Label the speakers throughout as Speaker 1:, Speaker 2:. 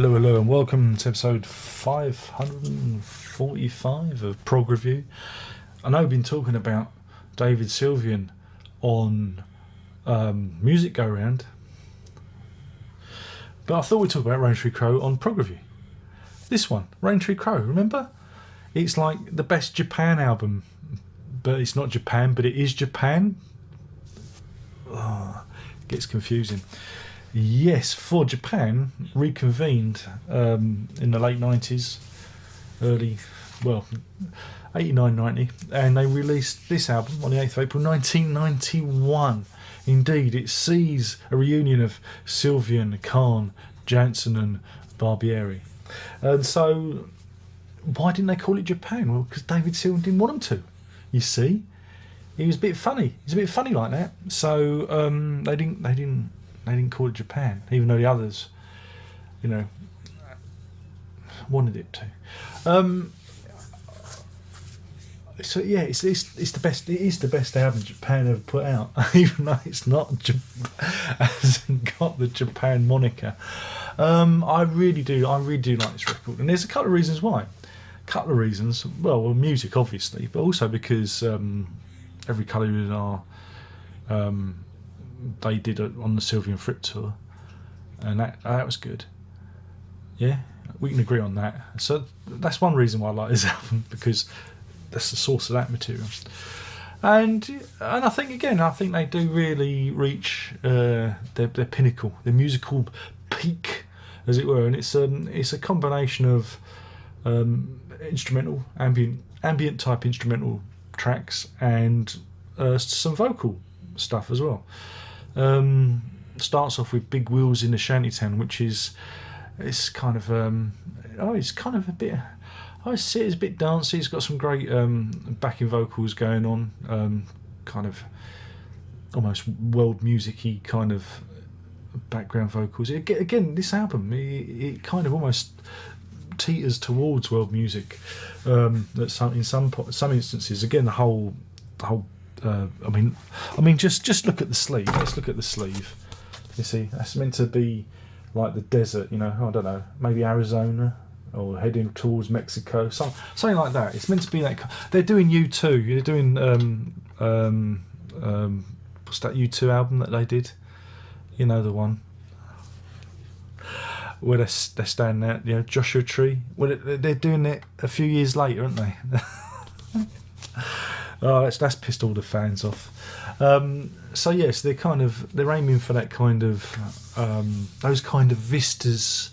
Speaker 1: hello, and welcome to episode 545 of Prog Review. I know I've been talking about David Sylvian on Music Go Round, but I thought we'd talk about Raintree Crow on Prog Review. This one, Raintree Crow, remember? It's like the best Japan album, but it's not Japan, but it is Japan. Oh, it gets confusing. Yes, for Japan, reconvened in the late 90s, 89, 90, and they released this album on the 8th of April 1991. Indeed, it sees a reunion of Sylvian, Khan, Jansen and Barbieri. And so, why didn't they call it Japan? Well, because David Sylvian didn't want them to, you see. He was a bit funny. He's a bit funny like that. So they didn't call it Japan, even though the others, wanted it to. So yeah, it's the best. It is the best album Japan ever put out, even though it's not hasn't got the Japan moniker. I really do like this record, and there's a couple of reasons why. Well, music obviously, but also because Every Colour in Our they did it on the Sylvian Fripp tour, and that was good. Yeah, we can agree on that. So that's one reason why I like this album, because that's the source of that material. And I think they do really reach their pinnacle, their musical peak, as it were. And it's a combination of instrumental, ambient type instrumental tracks and some vocal stuff as well. Starts off with Big Wheels in the Shantytown, which is it's kind of a bit. I see it as a bit dancey. It's got some great backing vocals going on, kind of almost world music-y kind of background vocals. Again, this album it kind of almost teeters towards world music. In some instances, again, the whole. Just look at the sleeve. Let's look at the sleeve. You see, that's meant to be like the desert. I don't know, maybe Arizona or heading towards Mexico, something like that. It's meant to be that. They're doing U2. They're doing what's that U2 album that they did? The one where they're standing out. Joshua Tree. Well, they're doing it a few years later, aren't they? Oh, that's pissed all the fans off. So yes, they're aiming for that kind of those kind of vistas,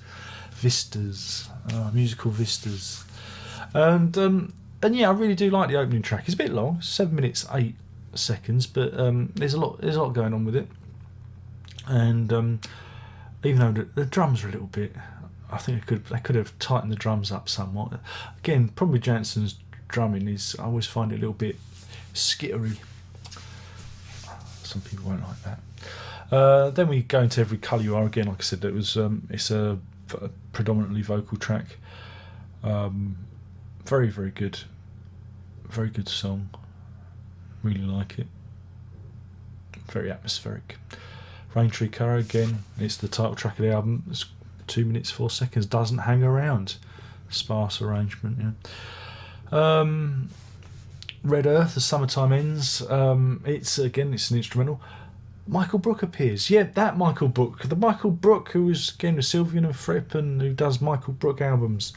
Speaker 1: musical vistas, and yeah, I really do like the opening track. It's a bit long, 7 minutes 8 seconds, but there's a lot going on with it, and even though the drums are a little bit, I think they could have tightened the drums up somewhat. Again, probably Jansen's drumming is, I always find it a little bit skittery. Some people won't like that. Then we go into Every Colour You Are again. Like I said, it's a predominantly vocal track. Very, very good song. Really like it. Very atmospheric. Raintree Crow again. It's the title track of the album. It's 2 minutes 4 seconds. Doesn't hang around. Sparse arrangement. Yeah. Red Earth, The Summertime Ends. It's an instrumental. Michael Brook appears. Yeah, that Michael Brook. The Michael Brook who was again with Sylvian and Fripp and who does Michael Brook albums.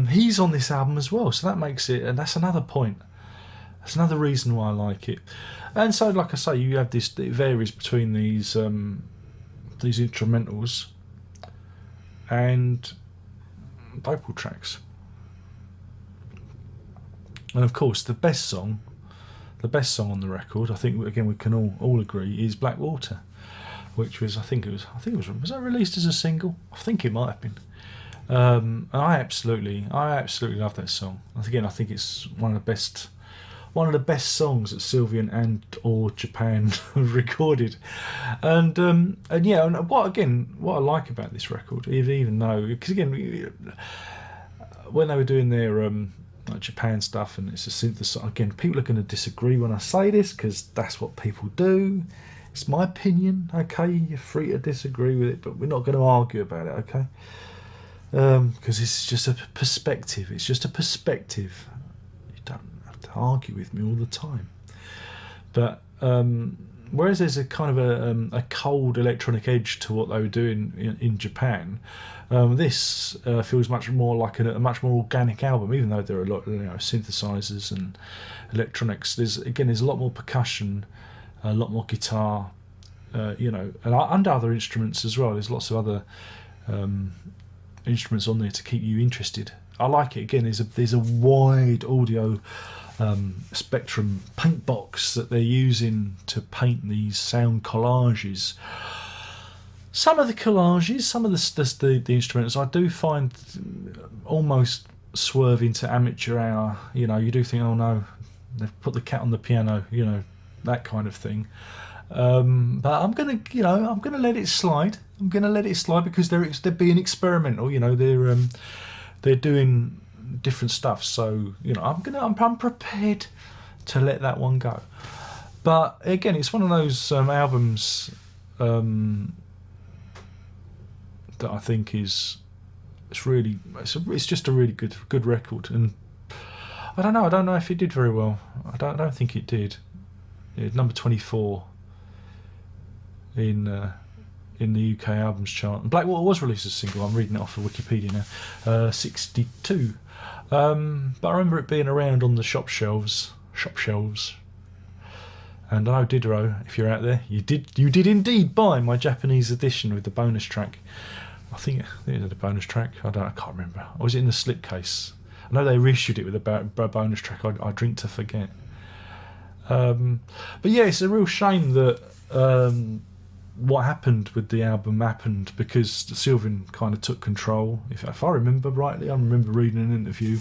Speaker 1: He's on this album as well, so that makes it, and that's another point. That's another reason why I like it. And so, like I say, you have this. It varies between these instrumentals and vocal tracks. And of course, the best song on the record, I think again we can all agree, is Black Water, which was was that released as a single? I think it might have been. And I absolutely love that song. Again, I think it's one of the best songs that Sylvian and or Japan have recorded. And yeah, and what I like about this record, even though, because again, when they were doing their like Japan stuff, and it's a synthesizer. Again, people are going to disagree when I say this because that's what people do. It's my opinion, okay? You're free to disagree with it, but we're not going to argue about it, okay? because this is just a perspective. It's just a perspective. You don't have to argue with me all the time. But whereas there's a kind of a cold electronic edge to what they were doing in Japan, this feels much more like a much more organic album. Even though there are a lot, synthesizers and electronics. There's a lot more percussion, a lot more guitar, and other instruments as well. There's lots of other instruments on there to keep you interested. I like it. Again, there's a wide audio spectrum paint box that they're using to paint these sound collages. Some of the collages, some of the instruments, I do find almost swerve into amateur hour. You do think, oh no, they've put the cat on the piano. That kind of thing. But I'm gonna let it slide. I'm gonna let it slide because they're being experimental. They're doing different stuff. So I'm prepared to let that one go. But again, it's one of those albums that I think it's just a really good record. And I don't know if it did very well. I don't think it did. Number 24 in the UK albums chart. And Blackwater was released as a single. I'm reading it off of Wikipedia now. 62. But I remember it being around on the shop shelves. And I know Diderot, if you're out there, you did indeed buy my Japanese edition with the bonus track. I think it had a bonus track. I can't remember. Or was it in the slipcase? I know they reissued it with a bonus track. I drink to forget. But yeah, it's a real shame that what happened with the album happened because Sylvian kind of took control. If I remember rightly, I remember reading an interview,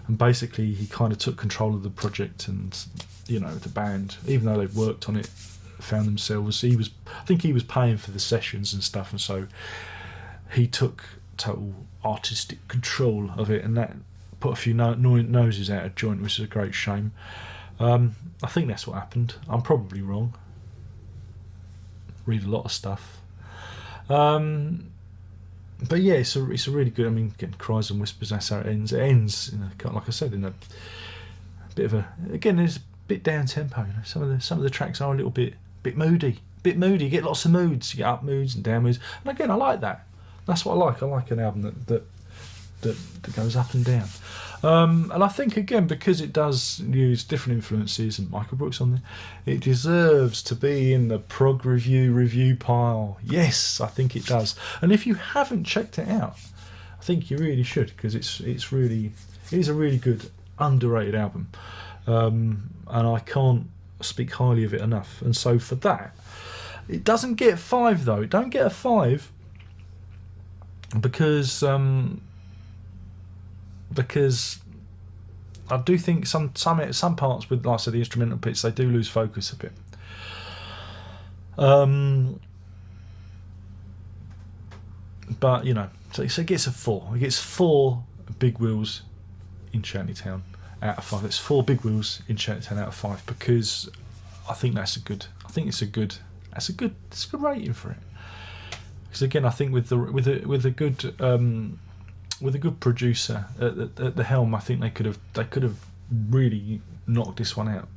Speaker 1: and basically he kind of took control of the project and the band, even though they'd worked on it, found themselves. I think he was paying for the sessions and stuff, and so he took total artistic control of it, and that put a few noses out of joint, which is a great shame. I think that's what happened. I'm probably wrong. Read a lot of stuff. But yeah, it's a really good. I mean, again, Cries and Whispers. That's how it ends. It ends, like I said, in a bit of a. Again, there's a bit down tempo. Some of the tracks are a little bit moody. You get lots of moods. You get up moods and down moods. And again, I like that. That's what I like. I like an album that goes up and down. And I think, again, because it does use different influences and Michael Brooks on there, it deserves to be in the Prog review pile. Yes, I think it does. And if you haven't checked it out, I think you really should, because it is a really good, underrated album. And I can't speak highly of it enough. And so for that, it doesn't get 5 though. It don't get a 5 because I do think some parts with, like I said, the instrumental bits, they do lose focus a bit. But so it gets a 4. It gets 4 big wheels in Shantytown out of 5. It's 4 big wheels in Shantytown out of 5 because I think it's a good rating for it. Because again, I think with a good producer at the helm, I think they could have really knocked this one out.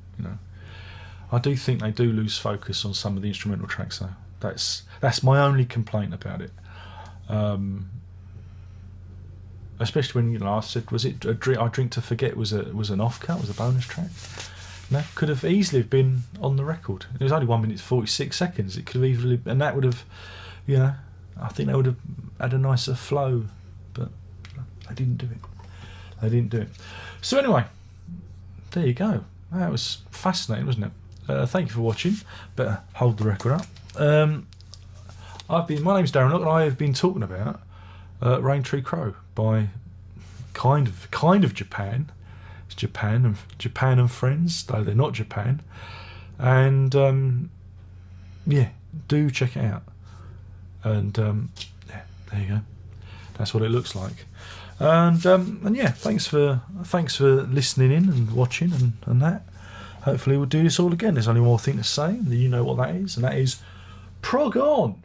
Speaker 1: I do think they do lose focus on some of the instrumental tracks though. That's my only complaint about it. Especially when I said, was it I Drink to Forget was an off cut, was a bonus track. No, could have easily have been on the record. It was only 1 minute 46 seconds. It could have easily, and that would have, I think they would have had a nicer flow, but they didn't do it. So anyway, there you go. That was fascinating, wasn't it? Thank you for watching. Better hold the record up. My name's Darren Lock, and I have been talking about Rain Tree Crow by kind of Japan. It's Japan and Friends, though they're not Japan. And do check it out. And there you go. That's what it looks like. And yeah, thanks for listening in and watching and that. Hopefully we'll do this all again. There's only one more thing to say, and you know what that is, and that is prog on.